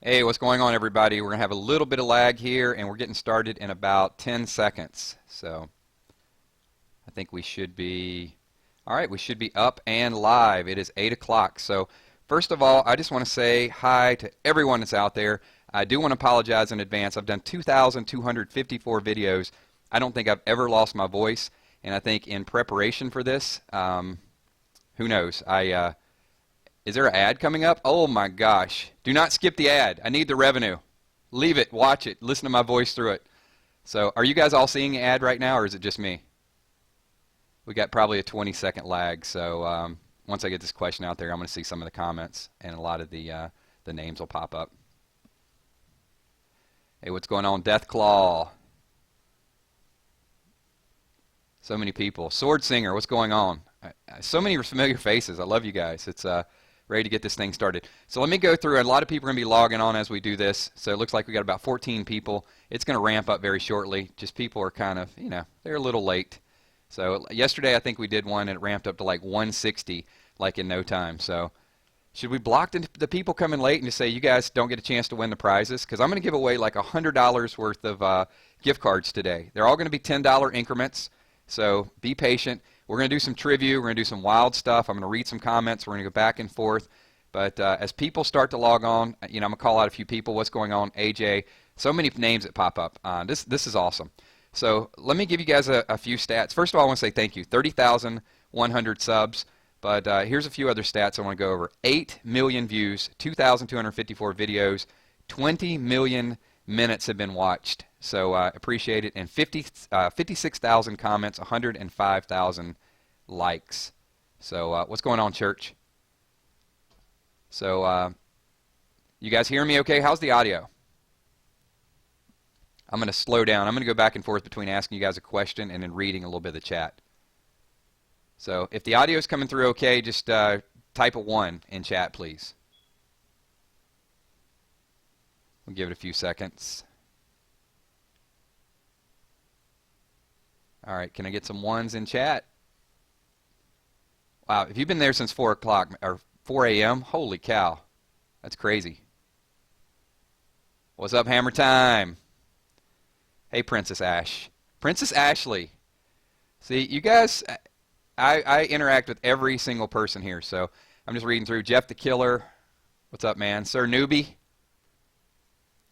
Hey, what's going on, everybody? We're going to have a little bit of lag here, and we're getting started in about 10 seconds. So I think we should be, all right, we should be up and live. It is 8 o'clock. So first of all, I just want to say hi to everyone that's out there. I do want to apologize in advance. I've done 2,254 videos. I don't think I've ever lost my voice, and I think in preparation for this, who knows, is there an ad coming up? Oh my gosh. Do not skip the ad. I need the revenue. Leave it, watch it, listen to my voice through it. So are you guys all seeing the ad right now, or is it just me? We got probably a 20-second lag, so once I get this question out there, I'm going to see some of the comments, and a lot of the names will pop up. Hey, what's going on? Deathclaw. So many people. Sword Singer, what's going on? So many familiar faces. I love you guys. It's ready to get this thing started. So let me go through. A lot of people are going to be logging on as we do this. So it looks like we got about 14 people. It's going to ramp up very shortly. Just people are kind of, you know, they're a little late. So yesterday I think we did one and it ramped up to like 160 like in no time. So should we block the people coming late and just say you guys don't get a chance to win the prizes? Because I'm going to give away like $100 worth of gift cards today. They're all going to be $10 increments. So be patient. We're going to do some trivia. We're going to do some wild stuff. I'm going to read some comments. We're going to go back and forth. But as people start to log on, you know, I'm going to call out a few people. What's going on? AJ. So many names that pop up. This is awesome. So let me give you guys a few stats. First of all, I want to say thank you. 30,100 subs. But here's a few other stats I want to go over. 8 million views, 2,254 videos, 20 million minutes have been watched. So appreciate it. And 56,000 comments, 105,000 likes. So what's going on, church? So you guys hear me okay? How's the audio? I'm going to slow down. I'm going to go back and forth between asking you guys a question and then reading a little bit of the chat. So if the audio is coming through okay, just type a 1 in chat, please. We'll give it a few seconds. All right, can I get some 1s in chat? Wow, if you've been there since 4 o'clock or 4 a.m., holy cow, that's crazy. What's up, Hammer Time? Hey, Princess Ash. Princess Ashley. See, you guys, I interact with every single person here, so I'm just reading through. Jeff the Killer. What's up, man? Sir Newbie.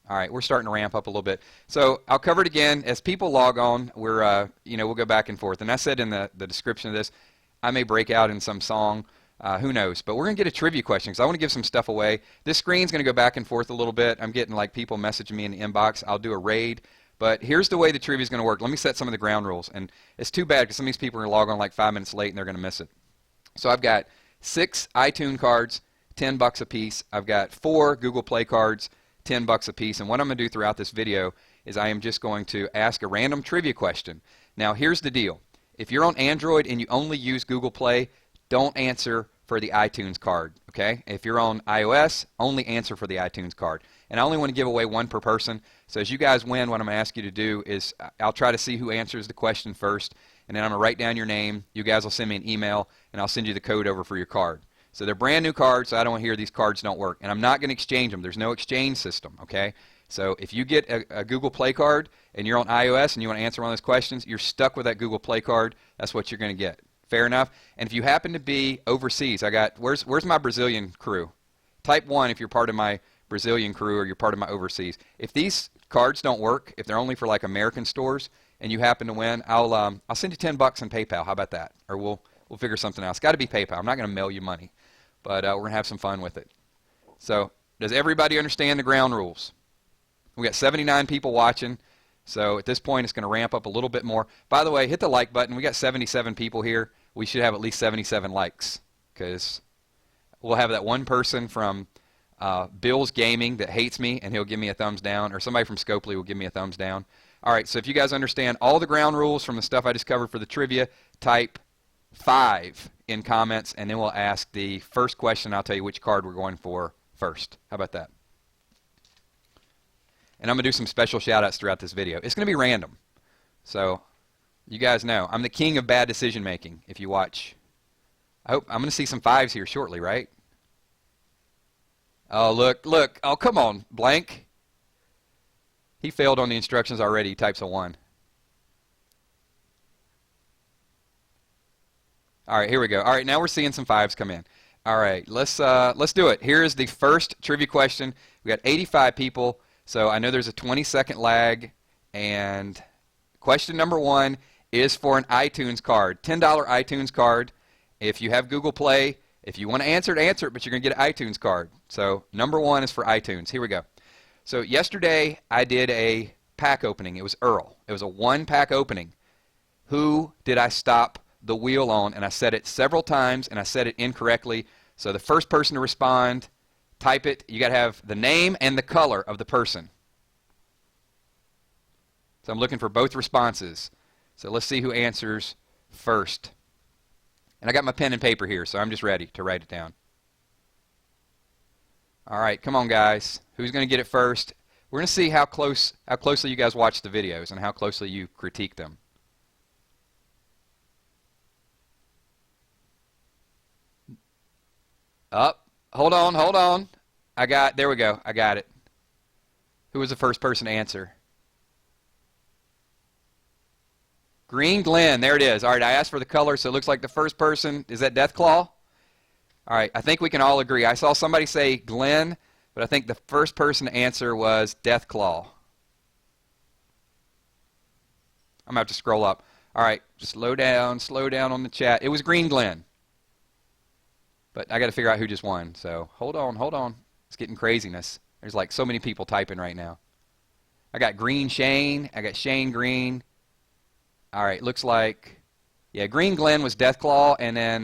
All right, we're starting to ramp up a little bit. So I'll cover it again. As people log on, we'll go back and forth. And I said in the description of this, I may break out in some song. Who knows? But we're going to get a trivia question because I want to give some stuff away. This screen's going to go back and forth a little bit. I'm getting like people messaging me in the inbox. I'll do a raid. But here's the way the trivia is going to work. Let me set some of the ground rules. And it's too bad because some of these people are going to log on like 5 minutes late and they're going to miss it. So I've got 6 iTunes cards, $10 a piece. I've got 4 Google Play cards, $10 a piece. And what I'm going to do throughout this video is I am just going to ask a random trivia question. Now here's the deal. If you're on Android and you only use Google Play, don't answer for the iTunes card, okay? If you're on iOS, only answer for the iTunes card. And I only want to give away 1 per person. So as you guys win, what I'm going to ask you to do is I'll try to see who answers the question first, and then I'm going to write down your name. You guys will send me an email, and I'll send you the code over for your card. So they're brand new cards, so I don't want to hear these cards don't work. And I'm not going to exchange them. There's no exchange system, okay? So if you get a Google Play card and you're on iOS and you want to answer one of those questions, you're stuck with that Google Play card. That's what you're going to get. Fair enough? And if you happen to be overseas, where's my Brazilian crew? Type 1 if you're part of my Brazilian crew or you're part of my overseas. If these cards don't work, if they're only for like American stores and you happen to win, I'll send you $10 in PayPal. How about that? Or we'll figure something else. It's got to be PayPal. I'm not going to mail you money. But we're going to have some fun with it. So does everybody understand the ground rules? We got 79 people watching. So at this point, it's going to ramp up a little bit more. By the way, hit the like button. We got 77 people here. We should have at least 77 likes because we'll have that one person from Bill's Gaming that hates me, and he'll give me a thumbs down, or somebody from Scopely will give me a thumbs down. All right, so if you guys understand all the ground rules from the stuff I just covered for the trivia, type 5 in comments, and then we'll ask the first question. I'll tell you which card we're going for first. How about that? And I'm going to do some special shout-outs throughout this video. It's going to be random. So you guys know I'm the king of bad decision making if you watch. I'm going to see some 5s here shortly, right? Oh, look, look. Oh, come on, blank. He failed on the instructions already. He types a 1. All right, here we go. All right, now we're seeing some 5s come in. All right, let's do it. Here is the first trivia question. We got 85 people, so I know there's a 20-second lag. And question number 1 is for an iTunes card, $10 iTunes card. If you have Google Play, if you want to answer it, but you're going to get an iTunes card. So number 1 is for iTunes. Here we go. So yesterday I did a pack opening. It was Earl. It was a 1-pack opening. Who did I stop the wheel on? And I said it several times, and I said it incorrectly. So the first person to respond, type it. You got to have the name and the color of the person. So I'm looking for both responses. So let's see who answers first. And I got my pen and paper here, so I'm just ready to write it down. All right, come on, guys. Who's going to get it first? We're going to see how closely you guys watch the videos and how closely you critique them. Up. Hold on. There we go. I got it. Who was the first person to answer? Green Glen. There it is. All right, I asked for the color, so it looks like the first person, is that Deathclaw? All right, I think we can all agree. I saw somebody say Glenn, but I think the first person to answer was Deathclaw. I'm going to have to scroll up. All right, slow down on the chat. It was Green Glen. But I got to figure out who just won. So hold on. It's getting craziness. There's like so many people typing right now. I got Green Shane. I got Shane Green. All right, looks like, yeah, Green Glen was Deathclaw, and then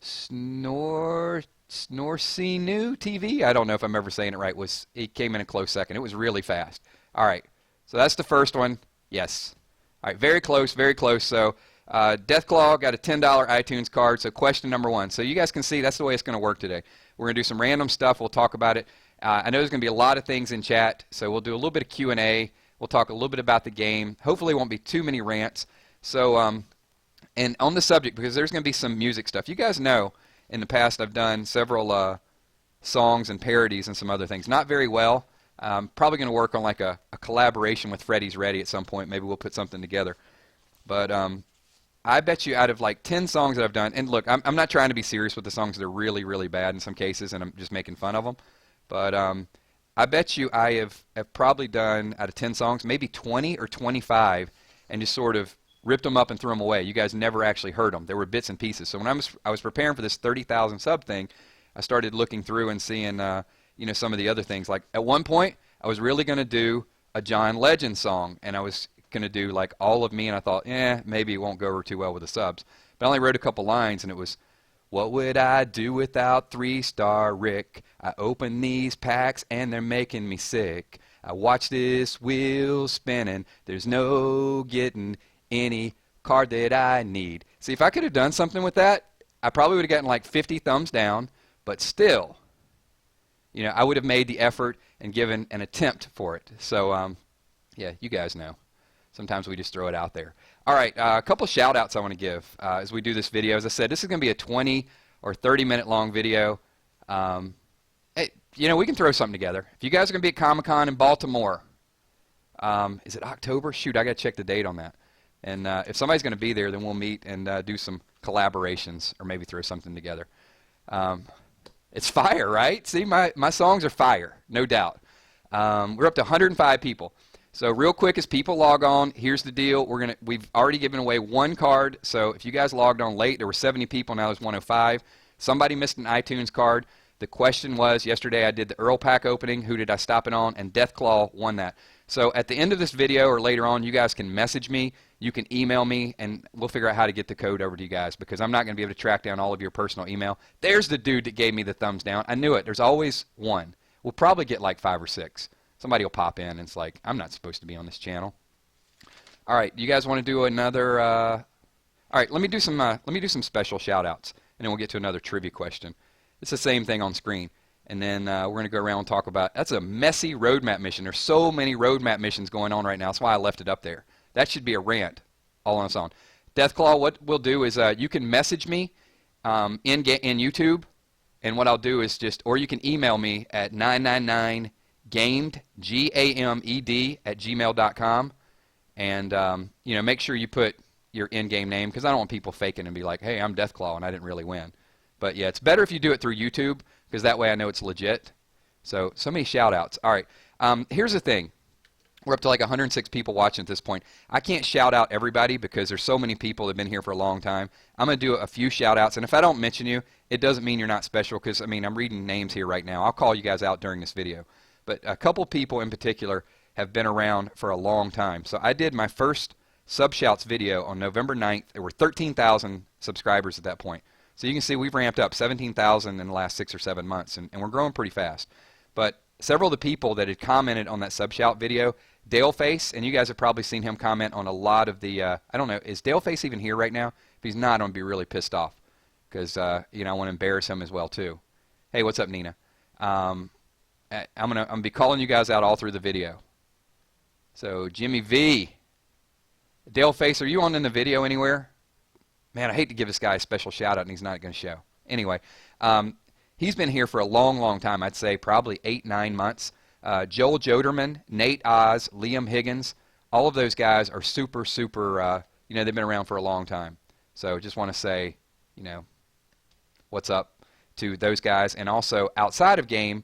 Snorsinu TV. I don't know if I'm ever saying it right. He came in a close second. It was really fast. All right, so that's the first one. Yes. All right, very close, very close. So Deathclaw got a $10 iTunes card. So question number 1. So you guys can see that's the way it's going to work today. We're going to do some random stuff. We'll talk about it. I know there's going to be a lot of things in chat, so we'll do a little bit of Q&A. We'll talk a little bit about the game. Hopefully it won't be too many rants. So, and on the subject, because there's going to be some music stuff. You guys know in the past I've done several songs and parodies and some other things. Not very well. Probably going to work on like a collaboration with Freddy's Ready at some point. Maybe we'll put something together. But I bet you out of like 10 songs that I've done, and look, I'm not trying to be serious with the songs that are really, really bad in some cases, and I'm just making fun of them. But I bet you I have probably done, out of 10 songs, maybe 20 or 25, and just sort of ripped them up and threw them away. You guys never actually heard them. There were bits and pieces. So when I was preparing for this 30,000 sub thing, I started looking through and seeing some of the other things. Like at one point, I was really going to do a John Legend song, and I was going to do like All of Me, and I thought, maybe it won't go over too well with the subs. But I only wrote a couple lines, and it was, what would I do without 3-Star Rick? I open these packs and they're making me sick. I watch this wheel spinning. There's no getting any card that I need. See, if I could have done something with that, I probably would have gotten like 50 thumbs down, but still, I would have made the effort and given an attempt for it. So, yeah, you guys know. Sometimes we just throw it out there. All right, a couple shout outs I want to give as we do this video. As I said, this is going to be a 20 or 30-minute long video. Hey, we can throw something together. If you guys are going to be at Comic-Con in Baltimore, is it October? Shoot, I got to check the date on that. And if somebody's going to be there, then we'll meet and do some collaborations or maybe throw something together. It's fire, right? See, my songs are fire, no doubt. We're up to 105 people. So real quick, as people log on, here's the deal. We've already given away 1 card. So if you guys logged on late, there were 70 people. Now there's 105. Somebody missed an iTunes card. The question was, yesterday I did the Earl pack opening. Who did I stop it on? And Deathclaw won that. So at the end of this video or later on, you guys can message me. You can email me, and we'll figure out how to get the code over to you guys, because I'm not going to be able to track down all of your personal email. There's the dude that gave me the thumbs down. I knew it. There's always one. We'll probably get like 5 or 6. Somebody will pop in and it's like, I'm not supposed to be on this channel. All right, you guys want to do another? All right, let me do some special shout outs, and then we'll get to another trivia question. It's the same thing on screen, and then we're going to go around and talk about. That's a messy roadmap mission. There's so many roadmap missions going on right now. That's why I left it up there. That should be a rant all on its own. Deathclaw, what we'll do is you can message me in YouTube, And what I'll do is just, or you can email me at 999gamed, G-A-M-E-D, at gmail.com. And, you know, make sure you put your in-game name, because I don't want people faking and be like, hey, I'm Deathclaw and I didn't really win. But yeah, it's better if you do it through YouTube, because that way I know it's legit. So many shout-outs. All right, here's the thing. We're up to like 106 people watching at this point. I can't shout out everybody because there's so many people that have been here for a long time. I'm going to do a few shout-outs, and if I don't mention you, it doesn't mean you're not special, because, I mean, I'm reading names here right now. I'll call you guys out during this video. But a couple people in particular have been around for a long time. So I did my first Sub-Shouts video on November 9th. There were 13,000 subscribers at that point. So you can see we've ramped up 17,000 in the last 6 or 7 months, and we're growing pretty fast. But several of the people that had commented on that Sub-Shout video, Daleface, and you guys have probably seen him comment on a lot of the, I don't know, is Daleface even here right now? If he's not, I'm going to be really pissed off, because, you know, I want to embarrass him as well, too. Hey, what's up, Nina? I'm going to be calling you guys out all through the video. So, Jimmy V. Daleface, are you on in the video anywhere? Man, I hate to give this guy a special shout out and he's not going to show. Anyway, he's been here for a long, long time. I'd say probably 8-9 months. Joel Joderman, Nate Oz, Liam Higgins, all of those guys are super, super, you know, they've been around for a long time. So just want to say, you know, what's up to those guys. And also outside of game,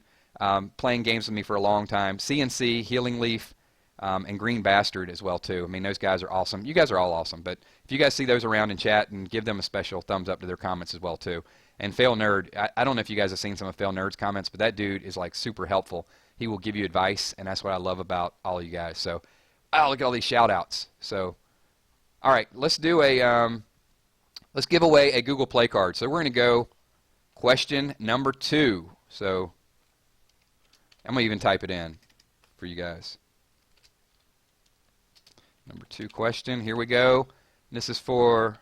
playing games with me for a long time, CNC, Healing Leaf, and Green Bastard as well too. I mean, those guys are awesome. You guys are all awesome, but if you guys see those around in chat, and give them a special thumbs up to their comments as well too. And Fail Nerd, I don't know if you guys have seen some of Fail Nerd's comments, but that dude is like super helpful. He will give you advice, and that's what I love about all of you guys. So, oh, look at all these shout outs. So, all right, let's do a, let's give away a Google Play card. So we're going to go question number 2. So I'm going to even type it in for you guys. Number 2 question. Here we go. This is for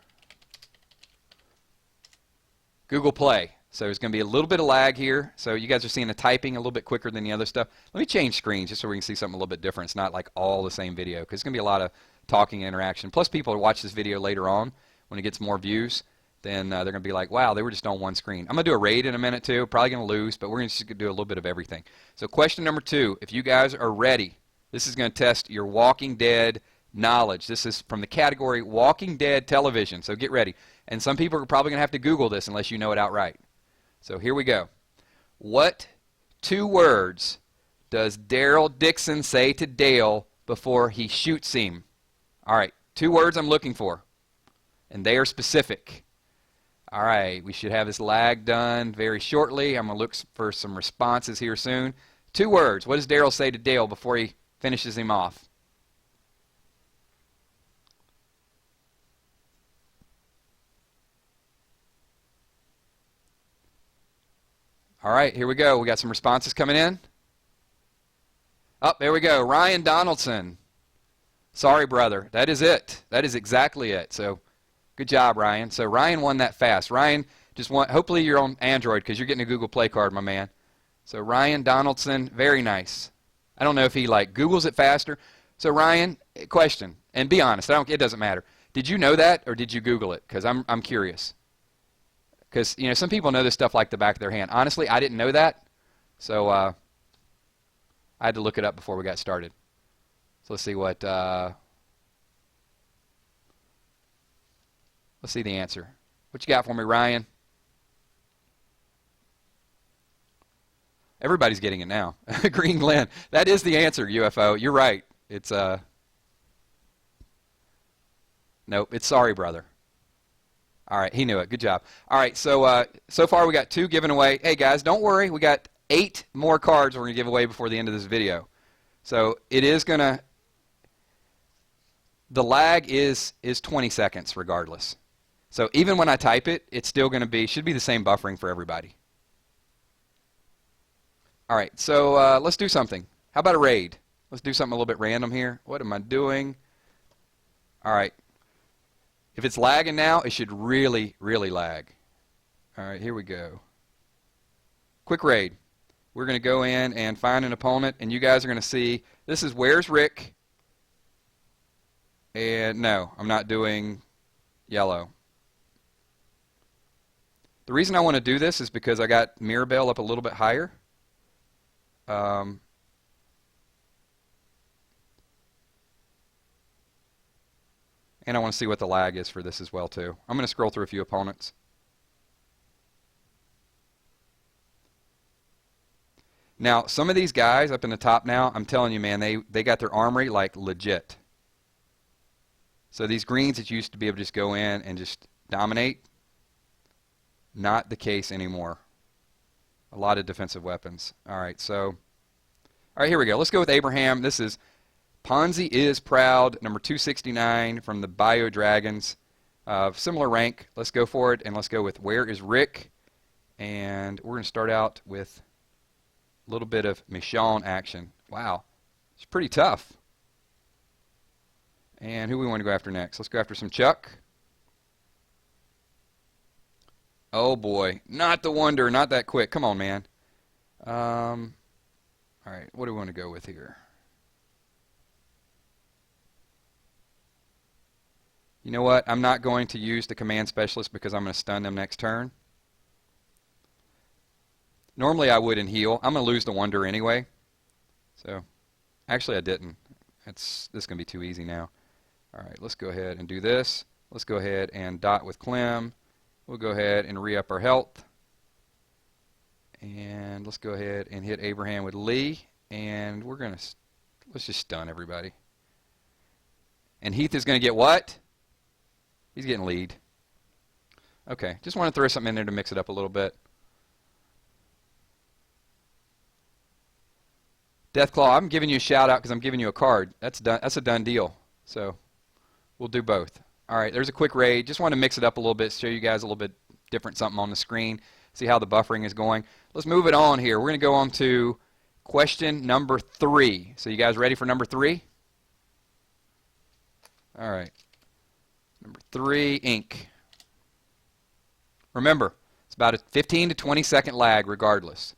Google Play. So there's going to be a little bit of lag here. So you guys are seeing the typing a little bit quicker than the other stuff. Let me change screens just so we can see something a little bit different. It's not like all the same video, because it's going to be a lot of talking and interaction. Plus people will watch this video later on when it gets more views. Then they're going to be like, wow, they were just on one screen. I'm going to do a raid in a minute too. Probably going to lose, but we're going to do a little bit of everything. So question number 2, if you guys are ready, this is going to test your Walking Dead knowledge. This is from the category Walking Dead television, so get ready. And some people are probably going to have to Google this unless you know it outright. So here we go. What 2 words does Daryl Dixon say to Dale before he shoots him? All right, 2 words I'm looking for, and they are specific. All right, we should have this lag done very shortly. I'm going to look for some responses here soon. 2 words. What does Daryl say to Dale before he finishes him off? All right, here we go. We got some responses coming in. Oh, there we go. Ryan Donaldson. Sorry, brother. That is it. That is exactly it. So good job, Ryan. So Ryan won that fast. Ryan just won. Hopefully you're on Android, because you're getting a Google Play card, my man. So Ryan Donaldson, very nice. I don't know if he like Googles it faster. So Ryan, question, and be honest. It doesn't matter. Did you know that, or did you Google it? Because I'm curious. Because, you know, some people know this stuff like the back of their hand. Honestly, I didn't know that, so I had to look it up before we got started. So let's see what, let's see the answer. What you got for me, Ryan? Everybody's getting it now. Green Glen. That is the answer, UFO. You're right. It's, nope, it's sorry, brother. All right, he knew it. Good job. All right, so so far we got 2 given away. Hey, guys, don't worry. We got 8 more cards we're going to give away before the end of this video. So it is going to, the lag is 20 seconds regardless. So even when I type it, it's still going to be, should be the same buffering for everybody. All right, so let's do something. How about a raid? Let's do something a little bit random here. What am I doing? All right. If it's lagging now, it should really, really lag. All right, here we go. Quick raid. We're going to go in and find an opponent, and you guys are going to see, this is Where's Rick? And no, I'm not doing yellow. The reason I want to do this is because I got Mirabelle up a little bit higher. And I want to see what the lag is for this as well too. I'm going to scroll through a few opponents. Now, some of these guys up in the top now, I'm telling you, man, they got their armory like legit. So these greens that used to be able to just go in and just dominate, not the case anymore. A lot of defensive weapons. All right, here we go. Let's go with Abraham. This is Ponzi is Proud, number 269 from the Bio Dragons. Similar rank. Let's go for it, and let's go with Where is Rick? And we're going to start out with a little bit of Michonne action. Wow, it's pretty tough. And who we want to go after next? Let's go after some Chuck. Oh boy, not the Wonder, not that quick. Come on, man. All right, what do we want to go with here? You know what? I'm not going to use the Command Specialist because I'm going to stun them next turn. Normally I would in heal. I'm going to lose the Wonder anyway. So, actually I didn't. This is going to be too easy now. All right, let's go ahead and do this. Let's go ahead and dot with Clem. We'll go ahead and re-up our health. And let's go ahead and hit Abraham with Lee. And we're going to, let's just stun everybody. And Heath is going to get what? He's getting lead. Okay, just want to throw something in there to mix it up a little bit. Deathclaw, I'm giving you a shout out because I'm giving you a card. That's done. That's a done deal. So we'll do both. All right, there's a quick raid. Just want to mix it up a little bit, show you guys a little bit different something on the screen, see how the buffering is going. Let's move it on here. We're going to go on to question number 3. So you guys ready for number 3? All right. Number 3, ink. Remember, it's about a 15 to 20 second lag regardless.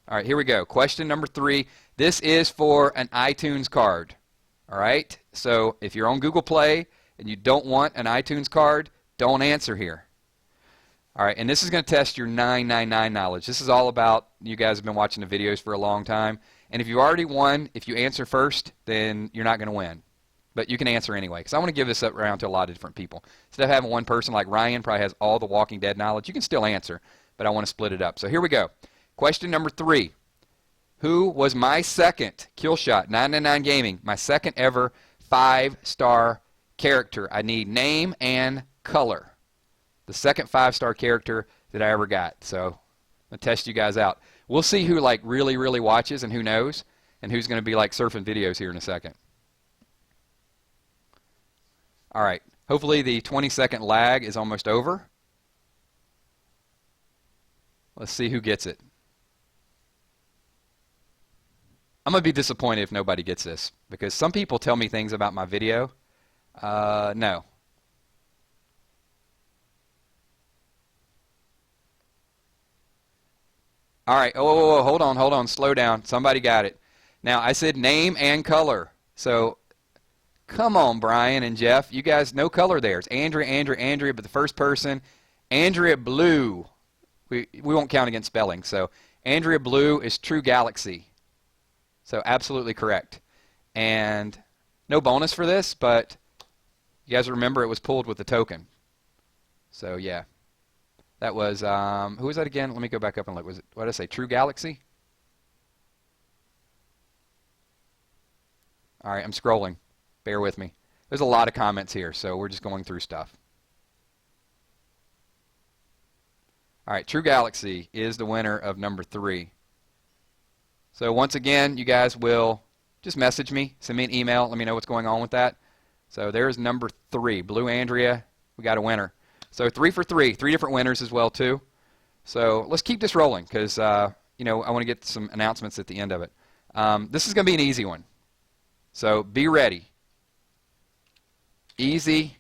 All right, here we go. Question number 3. This is for an iTunes card. All right, so if you're on Google Play and you don't want an iTunes card, don't answer here. All right, and this is going to test your 999 knowledge. This is all about, you guys have been watching the videos for a long time, and if you already won, if you answer first, then you're not going to win. But you can answer anyway, because I want to give this up around to a lot of different people. Instead of having one person like Ryan probably has all the Walking Dead knowledge, you can still answer, but I want to split it up. So here we go. Question number 3. Who was my second Kilzhot 999 Gaming, my second ever 5-star character? I need name and color. The second 5-star character that I ever got. So I'm going to test you guys out. We'll see who like really, really watches and who knows, and who's going to be like surfing videos here in a second. All right. Hopefully the 20-second lag is almost over. Let's see who gets it. I'm going to be disappointed if nobody gets this, because some people tell me things about my video. No. All right. Oh, hold on. Slow down. Somebody got it. Now, I said name and color. So, come on, Brian and Jeff. You guys, no color there. It's Andrea, but the first person, Andrea Blue. We won't count against spelling. So, Andrea Blue is True Galaxy. So absolutely correct. And no bonus for this, but you guys remember it was pulled with the token. So yeah. That was, who was that again? Let me go back up and look. Was it, what did I say, True Galaxy? All right, I'm scrolling. Bear with me. There's a lot of comments here, so we're just going through stuff. All right, True Galaxy is the winner of number 3. So once again, you guys will just message me, send me an email, let me know what's going on with that. So there's number 3, Blue Andrea. We got a winner. So 3 for 3, 3 different winners as well too. So let's keep this rolling because you know, I want to get some announcements at the end of it. This is going to be an easy one. So be ready. Easy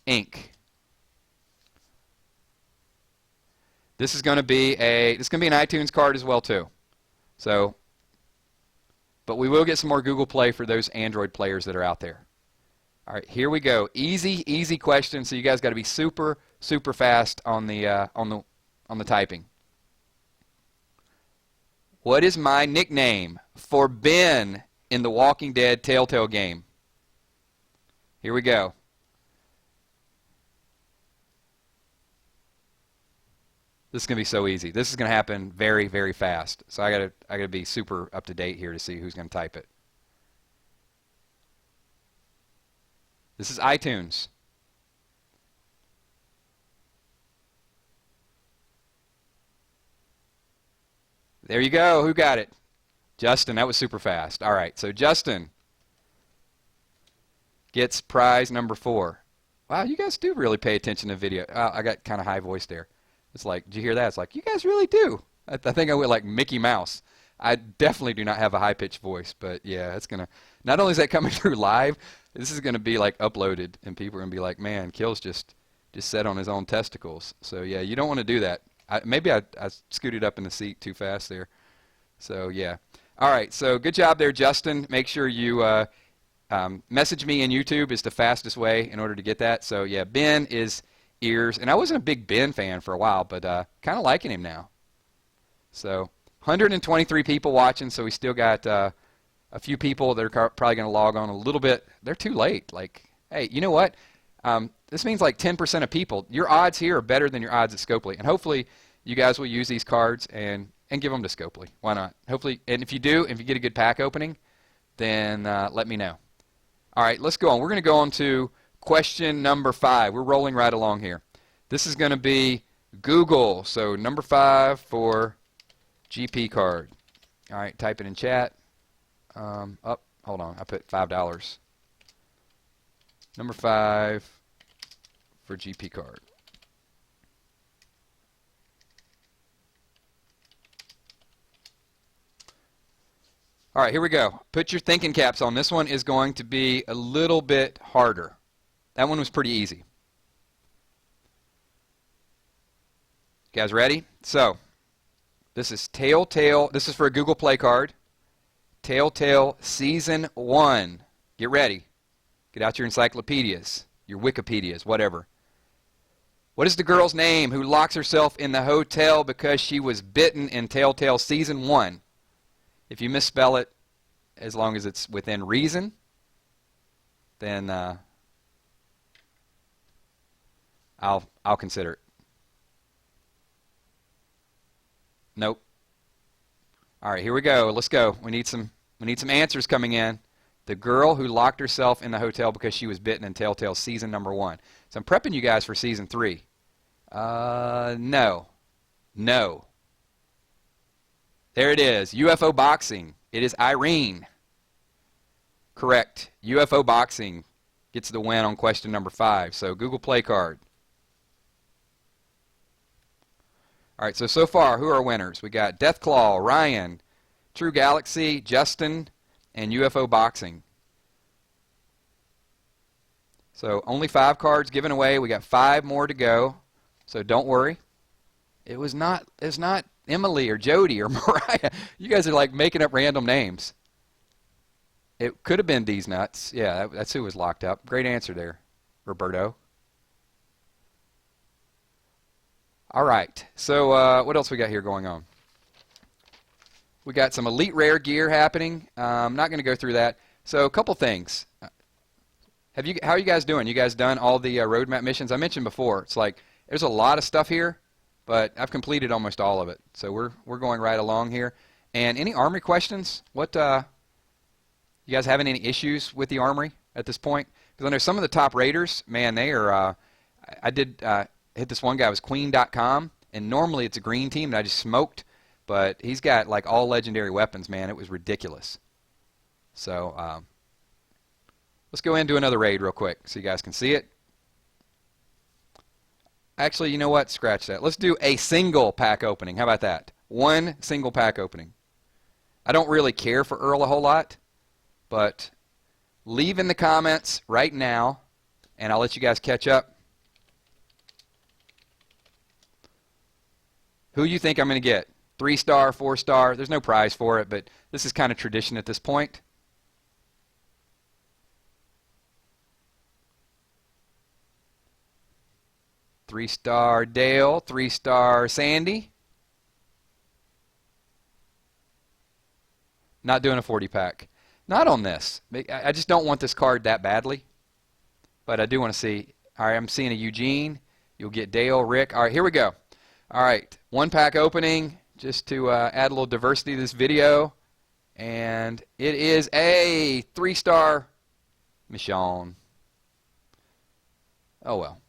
ink. This is going to be an iTunes card as well too. So, but we will get some more Google Play for those Android players that are out there. All right, here we go. Easy question. So you guys got to be super, super fast on the typing. What is my nickname for Ben in the Walking Dead Telltale game? Here we go. This is going to be so easy. This is going to happen very, very fast. So I gotta be super up to date here to see who's going to type it. This is iTunes. There you go. Who got it? Justin. That was super fast. All right. So Justin gets prize number 4. Wow, you guys do really pay attention to video. I got kind of high voice there. It's like, did you hear that? It's like, you guys really do. I think I went like Mickey Mouse. I definitely do not have a high-pitched voice, but yeah, it's going to, not only is that coming through live, this is going to be like uploaded, and people are going to be like, man, Kills just sat on his own testicles. So yeah, you don't want to do that. Maybe I scooted up in the seat too fast there. So yeah. All right, so good job there, Justin. Make sure you message me in YouTube is the fastest way in order to get that. So yeah, Ben is ears, and I wasn't a big Ben fan for a while, but kind of liking him now. So 123 people watching, so we still got a few people that are probably going to log on a little bit. They're too late. Like, hey, you know what? This means like 10% of people. Your odds here are better than your odds at Scopely, and hopefully you guys will use these cards and give them to Scopely. Why not? Hopefully, and if you do, if you get a good pack opening, then let me know. All right, let's go on. We're going to go on to question number 5. We're rolling right along here. This is going to be Google. So number 5 for GP card. All right, type it in chat. Hold on. I put $5. Number 5 for GP card. All right, here we go. Put your thinking caps on. This one is going to be a little bit harder. That one was pretty easy. You guys ready? So, this is Telltale. This is for a Google Play card. Telltale Season 1. Get ready. Get out your encyclopedias, your Wikipedias, whatever. What is the girl's name who locks herself in the hotel because she was bitten in Telltale Season 1? If you misspell it, as long as it's within reason, then I'll consider it. Nope. All right, here we go. Let's go. We need some answers coming in. The girl who locked herself in the hotel because she was bitten in Telltale Season number 1. So I'm prepping you guys for Season 3. No. No. There it is. UFO Boxing. It is Irene. Correct. UFO Boxing gets the win on question number 5. So Google Play card. All right, so far, who are our winners? We got Deathclaw, Ryan, True Galaxy, Justin, and UFO Boxing. So only 5 cards given away. We got 5 more to go. So don't worry. It's not Emily or Jody or Mariah. You guys are like making up random names. It could have been D's Nuts. Yeah, that's who was locked up. Great answer there, Roberto. All right. So what else we got here going on? We got some Elite Rare gear happening. I'm not going to go through that. So a couple things. How are you guys doing? You guys done all the roadmap missions? I mentioned before. It's like there's a lot of stuff here, but I've completed almost all of it. So we're going right along here. And any Armory questions? What you guys having any issues with the Armory at this point? Because I know some of the top raiders, man, they are. I did hit this one guy. It was Queen.com, and normally it's a green team that I just smoked, but he's got like all legendary weapons, man. It was ridiculous. So let's go in and do another raid real quick so you guys can see it. Actually, you know what? Scratch that. Let's do a single pack opening. How about that? One single pack opening. I don't really care for Earl a whole lot, but leave in the comments right now, and I'll let you guys catch up. Who you think I'm going to get? 3-star, 4-star? There's no prize for it, but this is kind of tradition at this point. 3-star Dale, 3-star Sandy. Not doing a 40-pack. Not on this. I just don't want this card that badly. But I do want to see. All right, I'm seeing a Eugene. You'll get Dale, Rick. All right, here we go. All right, 1-pack opening just to add a little diversity to this video. And it is a 3-star Michonne. Oh, well.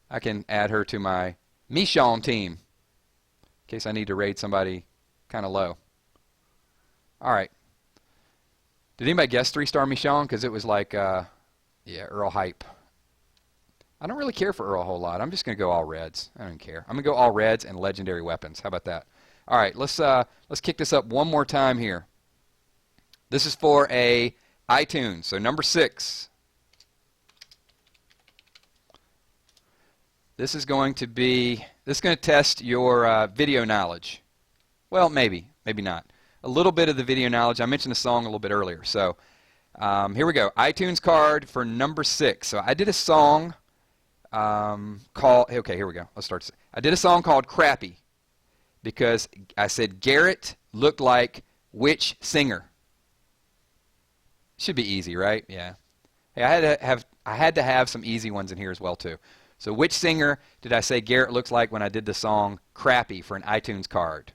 I can add her to my Michonne team in case I need to raid somebody kind of low. All right. Did anybody guess 3-star Michonne? Because it was like, yeah, Earl hype. I don't really care for Earl a whole lot. I'm just going to go all reds. I don't care. I'm going to go all reds and legendary weapons. How about that? All right, let's kick this up one more time here. This is for a iTunes. So number 6. This is going to test your video knowledge. Well, maybe not. A little bit of the video knowledge. I mentioned the song a little bit earlier. So here we go. iTunes card for number 6. So I did a song called, okay, here we go. Let's start. I did a song called Crappy because I said Garrett looked like which singer? Should be easy, right? Yeah. Hey, I had to have some easy ones in here as well too. So which singer did I say Garrett looks like when I did the song Crappy for an iTunes card?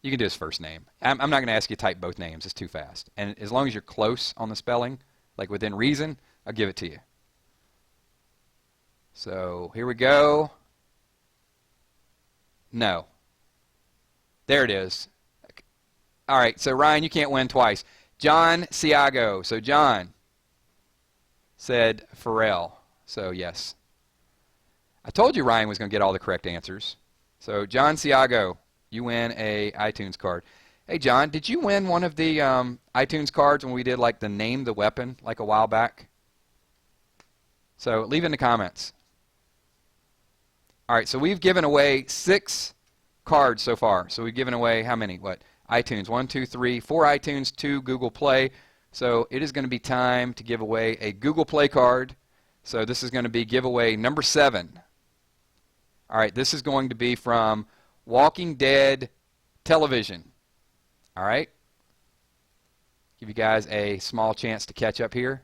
You can do his first name. I'm not going to ask you to type both names. It's too fast. And as long as you're close on the spelling, like within reason, I'll give it to you. So here we go. No. There it is. All right, so Ryan, you can't win twice. John Siago. So John said Pharrell. So yes. I told you Ryan was going to get all the correct answers. So John Siago, you win a iTunes card. Hey John, did you win one of the iTunes cards when we did like the name the weapon like a while back? So leave it in the comments. All right, so we've given away 6 cards so far. So we've given away how many? What? iTunes, 1, 2, 3, 4 iTunes, 2 Google Play. So it is going to be time to give away a Google Play card. So this is going to be giveaway number 7. All right, this is going to be from Walking Dead Television. All right. Give you guys a small chance to catch up here.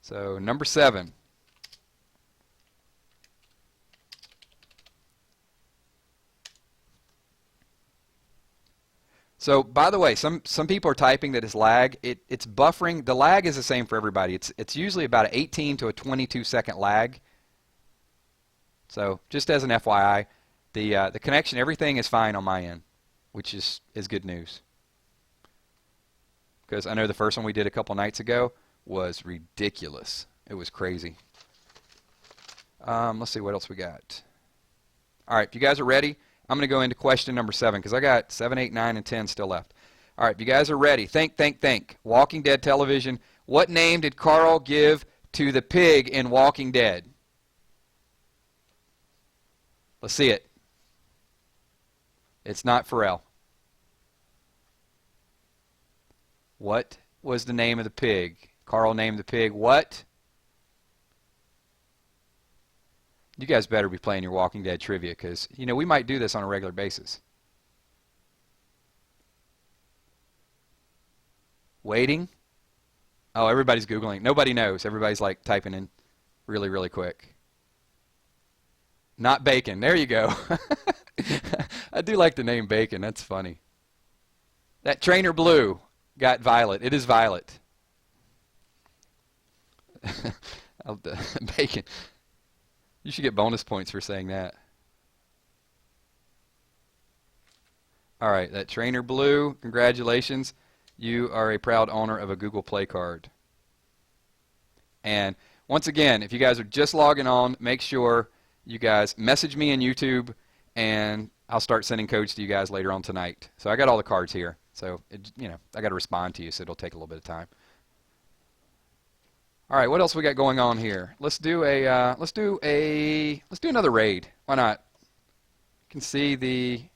So number 7. So, by the way, some people are typing that it's lag. It's buffering. The lag is the same for everybody. It's usually about an 18 to a 22 second lag. So, just as an FYI, the connection, everything is fine on my end, which is good news. Because I know the first one we did a couple nights ago was ridiculous. It was crazy. Let's see what else we got. All right, if you guys are ready, I'm going to go into question number 7 because I got 7, 8, 9, and 10 still left. All right, if you guys are ready, think. Walking Dead Television. What name did Carl give to the pig in Walking Dead? Let's see it. It's not Pharrell. What was the name of the pig? Carl named the pig what? You guys better be playing your Walking Dead trivia because, you know, we might do this on a regular basis. Waiting? Oh, everybody's Googling. Nobody knows. Everybody's like typing in really, really quick. Not Bacon. There you go. I do like the name Bacon. That's funny. That Trainer Blue got Violet. It is Violet. Bacon. You should get bonus points for saying that. All right, that Trainer Blue, congratulations. You are a proud owner of a Google Play card. And once again, if you guys are just logging on, make sure you guys message me in YouTube, and I'll start sending codes to you guys later on tonight. So I got all the cards here. So, I got to respond to you, so it'll take a little bit of time. All right, what else we got going on here? Let's do another raid. Why not? You can see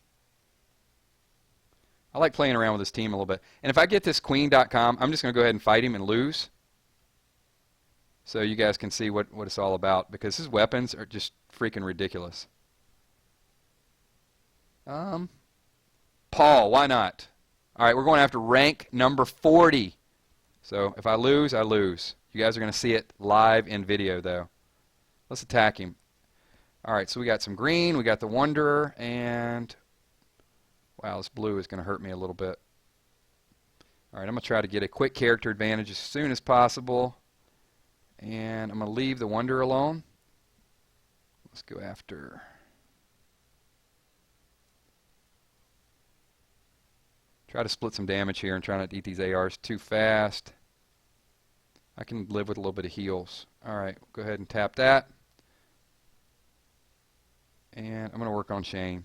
I like playing around with this team a little bit. And if I get this queen.com, I'm just going to go ahead and fight him and lose. so you guys can see what it's all about, because his weapons are just freaking ridiculous. Paul, why not? All right, we're going after rank number 40. So if I lose, I lose. You guys are going to see it live in video, though. Let's attack him. All right, so we got some green, we got the Wanderer, and wow, this blue is going to hurt me a little bit. All right, I'm going to try to get a quick character advantage as soon as possible, and I'm going to leave the Wanderer alone. Let's go after... Try to split some damage here and try not to eat these ARs too fast. I can live with a little bit of heals. Alright, go ahead and tap that. And I'm going to work on Shane.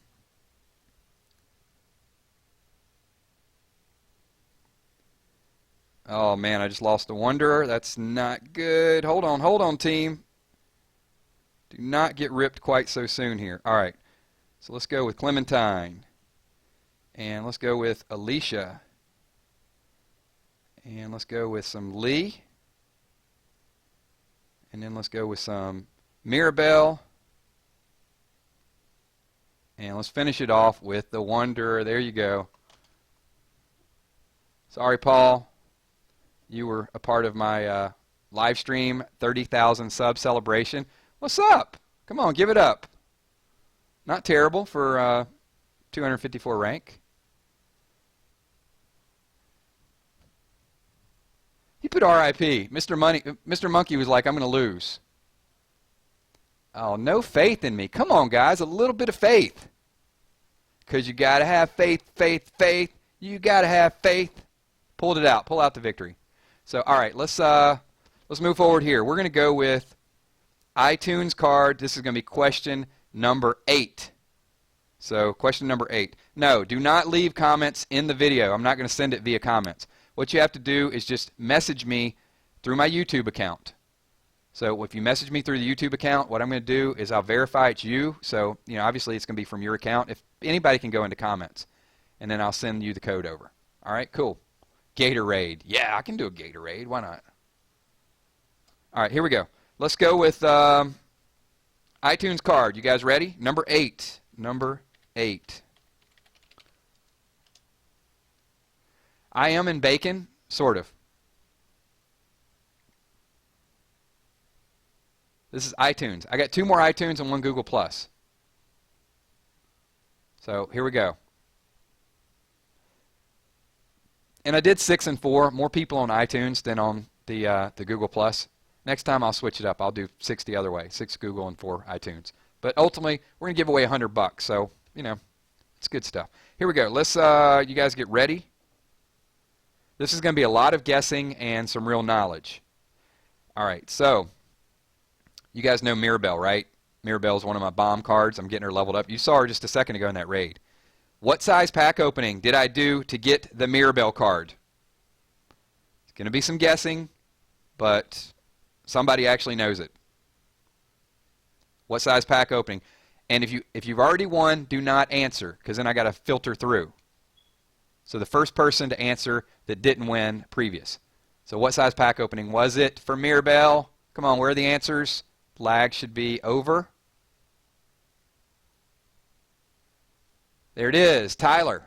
Oh man, I just lost the Wanderer. That's not good. Hold on, team. Do not get ripped quite so soon here. Alright, so let's go with Clementine. And let's go with Alicia. And let's go with some Lee. And then let's go with some Mirabelle. And let's finish it off with the Wanderer. There you go. Sorry, Paul. You were a part of my live stream 30,000 sub celebration. What's up? Come on, give it up. Not terrible for 254 rank. He put RIP. Mr. Monkey was like, I'm going to lose. Oh, no faith in me. Come on, guys, a little bit of faith. Because you got to have faith, faith, faith. You got to have faith. Pulled it out. Pull out the victory. So, all right, let's move forward here. We're going to go with iTunes card. This is going to be question number 8. So, question number 8. No, do not leave comments in the video. I'm not going to send it via comments. What you have to do is just message me through my YouTube account. So if you message me through the YouTube account, what I'm going to do is I'll verify it's you. So, you know, obviously it's going to be from your account. If anybody can go into comments, and then I'll send you the code over. All right, cool. Gatorade. Yeah, I can do a Gatorade. Why not? All right, here we go. Let's go with iTunes card. You guys ready? Number 8. Number 8. I am in bacon, sort of. This is iTunes. I got 2 more iTunes and 1 Google+. So here we go. And I did 6 and 4. More people on iTunes than on the Google+. Next time I'll switch it up. I'll do 6 the other way. 6 Google and 4 iTunes. But ultimately, we're going to give away $100. So, you know, it's good stuff. Here we go. Let's, you guys get ready. This is going to be a lot of guessing and some real knowledge. All right, so you guys know Mirabelle, right? Mirabelle is one of my bomb cards. I'm getting her leveled up. You saw her just a second ago in that raid. What size pack opening did I do to get the Mirabelle card? It's going to be some guessing, but somebody actually knows it. What size pack opening? And if you've already won, do not answer, because then I got to filter through. So the first person to answer that didn't win previous. So what size pack opening was it for Mirabelle? Come on, where are the answers? Lag should be over. There it is, Tyler.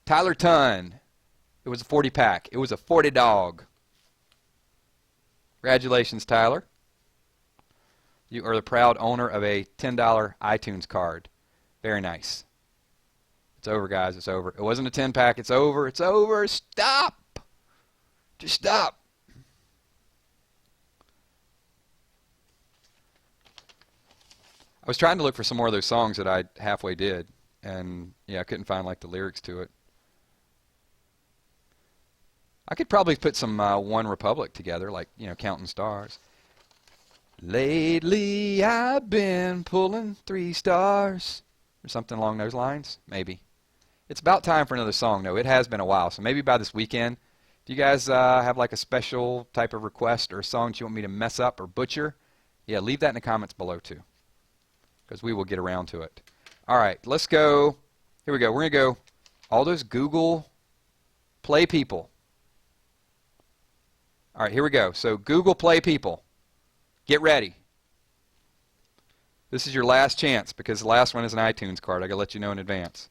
Tyler Tunn. It was a 40 pack. It was a 40 dog. Congratulations, Tyler. You are the proud owner of a $10 iTunes card. Very nice. It's over, guys. It's over. It wasn't a 10 pack. It's over. It's over. Stop. Just stop. I was trying to look for some more of those songs that I halfway did, and yeah, I couldn't find like the lyrics to it. I could probably put some One Republic together, like, you know, Counting Stars. Lately I've been pulling 3 stars, or something along those lines. Maybe. It's about time for another song, though. It has been a while, so maybe by this weekend. If you guys have like a special type of request or a song that you want me to mess up or butcher, yeah, leave that in the comments below too, because we will get around to it. All right, let's go. Here we go. We're going to go all those Google Play people. All right, here we go. So Google Play people, get ready. This is your last chance because the last one is an iTunes card. I got to let you know in advance.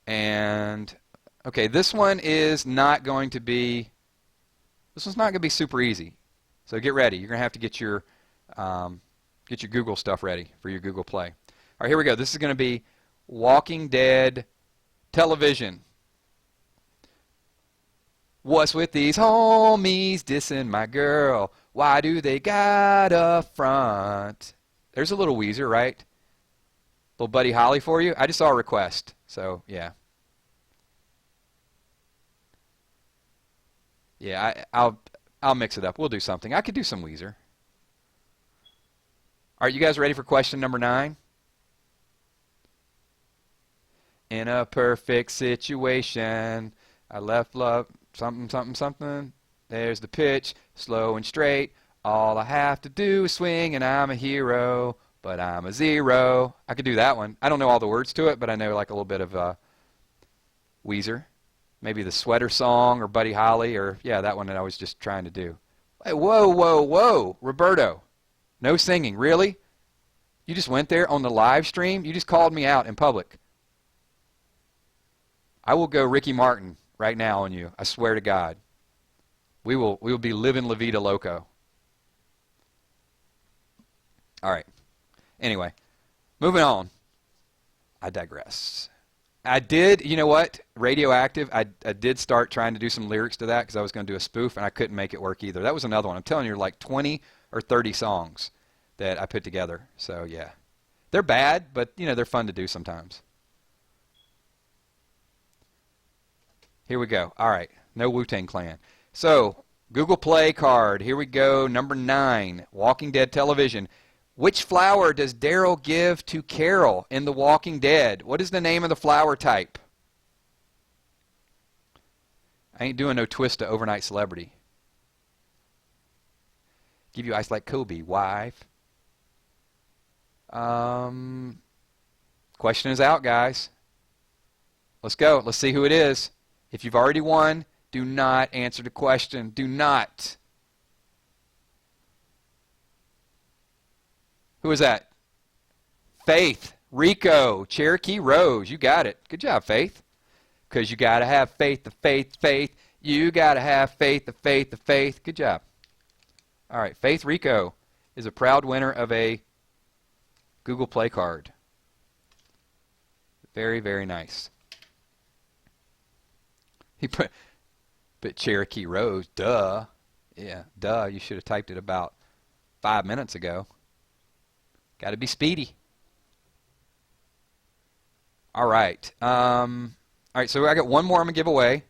And okay, this one is not going to be. This one's not going to be super easy. So get ready. You're going to have to get your Google stuff ready for your Google Play. All right, here we go. This is going to be Walking Dead television. What's with these homies dissing my girl? Why do they got a front? There's a little Weezer, right? Little Buddy Holly for you. I just saw a request, so yeah. Yeah, I'll mix it up. We'll do something. I could do some Weezer. All right, you guys ready for question number 9? In a perfect situation, I left love, something, something, something. There's the pitch, slow and straight. All I have to do is swing, and I'm a hero, but I'm a zero. I could do that one. I don't know all the words to it, but I know like a little bit of Weezer. Maybe the Sweater Song or Buddy Holly or, yeah, that one that I was just trying to do. Hey, whoa, whoa, whoa, Roberto. No singing, really? You just went there on the live stream? You just called me out in public. I will go Ricky Martin right now on you. I swear to God. We will be living La Vida Loco. All right. Anyway, moving on. I digress. I did, you know what? Radioactive, I did start trying to do some lyrics to that because I was going to do a spoof, and I couldn't make it work either. That was another one. I'm telling you, like 20 or 30 songs that I put together. So, yeah. They're bad, but, you know, they're fun to do sometimes. Here we go. All right. No Wu-Tang Clan. So, Google Play card. Here we go. Number 9. Walking Dead television. Which flower does Daryl give to Carol in The Walking Dead? What is the name of the flower type? I ain't doing no twist to overnight celebrity. Give you ice like Kobe, wife. Question is out, guys. Let's go. Let's see who it is. If you've already won, do not answer the question. Do not. Who is that? Faith. Rico. Cherokee Rose. You got it. Good job, Faith. Because you got to have faith, the faith, faith. You got to have faith, the faith, the faith. Good job. All right. Faith Rico is a proud winner of a Google Play card. Very, very nice. He put Cherokee Rose. Duh. Yeah, duh. You should have typed it about 5 minutes ago. Got to be speedy. All right. All right, so I got one more I'm going to give away.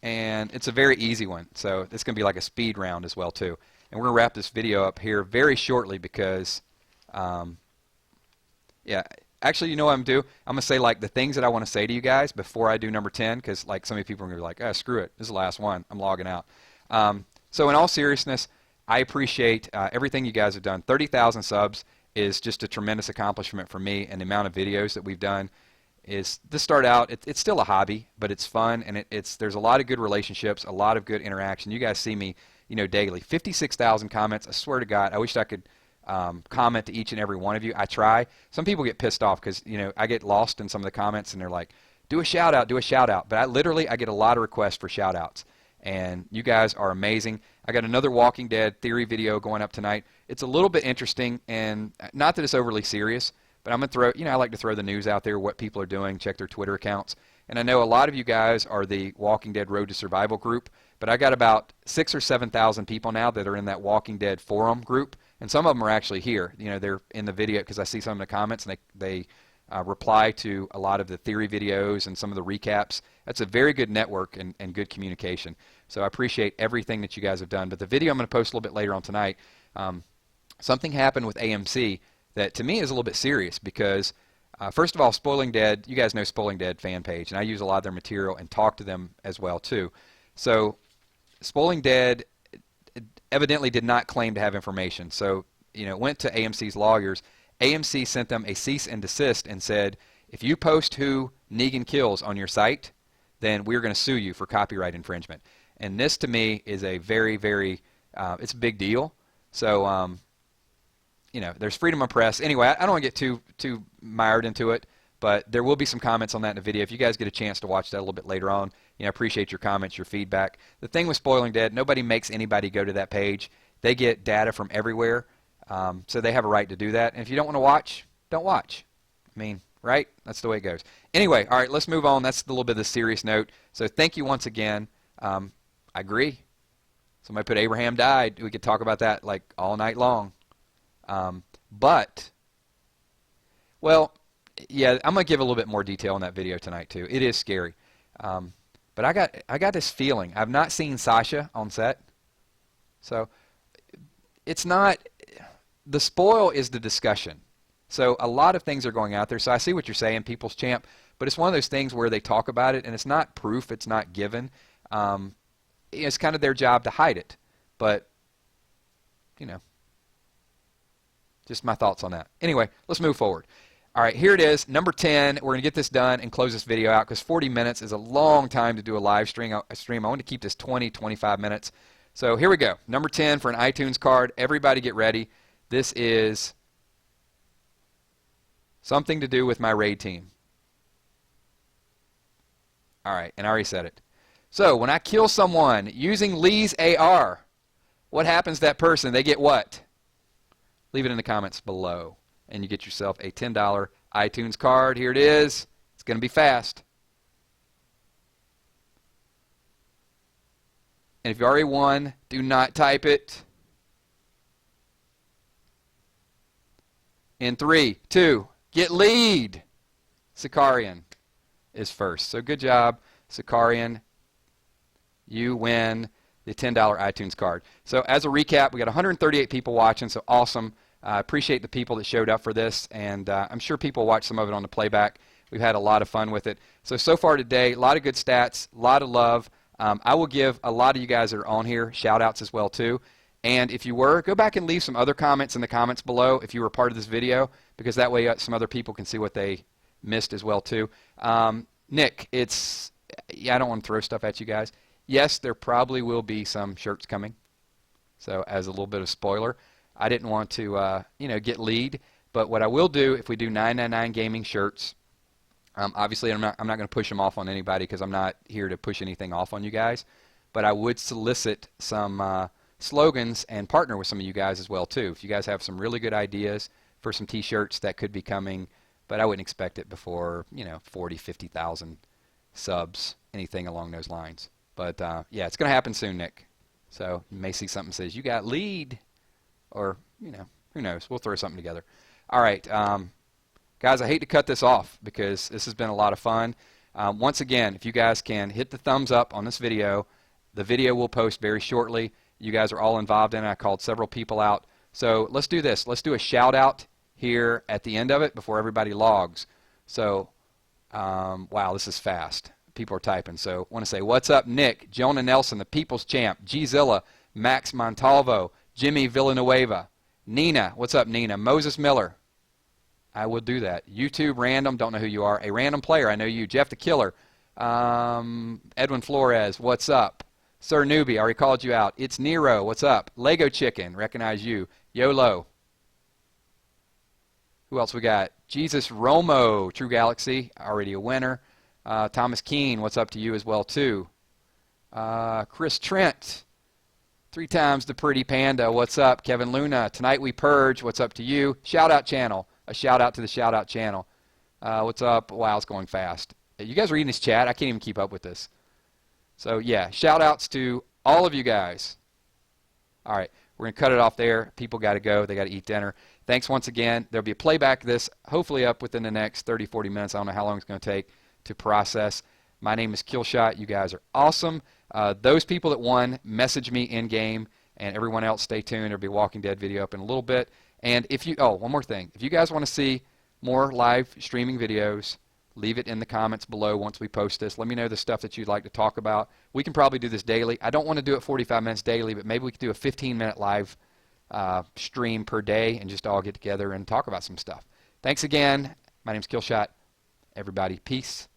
And it's a very easy one. So it's going to be like a speed round as well, too. And we're going to wrap this video up here very shortly because, yeah, actually, you know what I'm going to do? I'm going to say, like, the things that I want to say to you guys before I do number 10 because, like, so many people are going to be like, oh, screw it. This is the last one. I'm logging out. So in all seriousness, I appreciate everything you guys have done. 30,000 subs is just a tremendous accomplishment for me, and the amount of videos that we've done is to start out. It's still a hobby, but it's fun, and there's a lot of good relationships, a lot of good interaction. You guys see me, you know, daily. 56,000 comments. I swear to God, I wish I could comment to each and every one of you. I try. Some people get pissed off because, you know, I get lost in some of the comments, and they're like, do a shout out, do a shout out. But I get a lot of requests for shout outs. And you guys are amazing. I got another Walking Dead theory video going up tonight. It's a little bit interesting, and not that it's overly serious, but I'm going to throw, you know, I like to throw the news out there, what people are doing, check their Twitter accounts. And I know a lot of you guys are the Walking Dead Road to Survival group, but I got about 6,000 or 7,000 people now that are in that Walking Dead forum group, and some of them are actually here. You know, they're in the video because I see some of the comments, and they reply to a lot of the theory videos and some of the recaps. That's a very good network and good communication. So I appreciate everything that you guys have done. But the video I'm going to post a little bit later on tonight, something happened with AMC that to me is a little bit serious because, first of all, Spoiling Dead, you guys know Spoiling Dead fan page, and I use a lot of their material and talk to them as well too. So Spoiling Dead evidently did not claim to have information. So, you know, it went to AMC's lawyers. AMC sent them a cease and desist and said, if you post who Negan kills on your site, then we're going to sue you for copyright infringement. And this to me is a very, very, it's a big deal. So, you know, there's freedom of press. Anyway, I don't want to get too mired into it, but there will be some comments on that in the video. If you guys get a chance to watch that a little bit later on, you know, I appreciate your comments, your feedback. The thing with Spoiling Dead, nobody makes anybody go to that page. They get data from everywhere, so they have a right to do that. And if you don't want to watch, don't watch. I mean, right? That's the way it goes. Anyway, all right, let's move on. That's a little bit of a serious note. So thank you once again. I agree. Somebody put Abraham died. We could talk about that like all night long. But, well, yeah, I'm going to give a little bit more detail in that video tonight too. It is scary. But I got this feeling. I've not seen Sasha on set. So it's not, the spoil is the discussion. So a lot of things are going out there. So I see what you're saying, People's Champ, but it's one of those things where they talk about it and it's not proof, it's not given. It's kind of their job to hide it. But, you know, just my thoughts on that. Anyway, let's move forward. All right, here it is, number 10. We're going to get this done and close this video out because 40 minutes is a long time to do a live stream. I want to keep this 20, 25 minutes. So here we go. Number 10 for an iTunes card. Everybody get ready. This is something to do with my raid team. All right, and I already said it. So when I kill someone using Lee's AR, what happens to that person? They get what? Leave it in the comments below. And you get yourself a $10 iTunes card. Here it is. It's going to be fast. And if you already won, do not type it. In 3, 2, get lead. Sicarian is first. So good job, Sicarian. You win the $10 iTunes card. So as a recap, we got 138 people watching, so awesome. I appreciate the people that showed up for this, and I'm sure people watched some of it on the playback. We've had a lot of fun with it. So far today, a lot of good stats, a lot of love. I will give a lot of you guys that are on here shout-outs as well, too. And if you were, go back and leave some other comments in the comments below if you were part of this video, because that way some other people can see what they missed as well, too. Nick, I don't want to throw stuff at you guys. Yes, there probably will be some shirts coming. So as a little bit of spoiler, I didn't want to, get lead, but what I will do if we do 999 gaming shirts, obviously I'm not going to push them off on anybody because I'm not here to push anything off on you guys, but I would solicit some slogans and partner with some of you guys as well too. If you guys have some really good ideas for some t-shirts that could be coming, but I wouldn't expect it before 40, 50,000 subs, anything along those lines. But yeah, it's going to happen soon, Nick. So you may see something that says you got lead. Or, who knows? We'll throw something together. All right. Guys, I hate to cut this off because this has been a lot of fun. Once again, if you guys can hit the thumbs up on this video, the video will post very shortly. You guys are all involved in it. I called several people out. So let's do this. Let's do a shout-out here at the end of it before everybody logs. So, wow, this is fast. People are typing. So I want to say, what's up, Nick, Jonah Nelson, the People's Champ, Gzilla, Max Montalvo, Jimmy Villanueva, Nina, what's up, Nina? Moses Miller, I will do that. YouTube random, don't know who you are. A random player, I know you. Jeff the Killer, Edwin Flores, what's up? Sir Newbie, I already called you out. It's Nero, what's up? Lego Chicken, recognize you. YOLO. Who else we got? Jesus Romo, True Galaxy, already a winner. Thomas Keene, what's up to you as well too? Chris Trent. 3 times the pretty panda. What's up? Kevin Luna. Tonight we purge. What's up to you? Shout out channel. A shout out to the shout out channel. What's up? Wow, it's going fast. You guys reading this chat? I can't even keep up with this. So yeah, shout outs to all of you guys. All right, we're going to cut it off there. People got to go. They got to eat dinner. Thanks once again. There'll be a playback of this hopefully up within the next 30, 40 minutes. I don't know how long it's going to take to process. My name is Kilzhot. You guys are awesome. Those people that won, message me in-game, and everyone else, stay tuned. There'll be a Walking Dead video up in a little bit. And if you, one more thing. If you guys want to see more live streaming videos, leave it in the comments below once we post this. Let me know the stuff that you'd like to talk about. We can probably do this daily. I don't want to do it 45 minutes daily, but maybe we could do a 15-minute live stream per day and just all get together and talk about some stuff. Thanks again. My name's Kilzhot. Everybody, peace.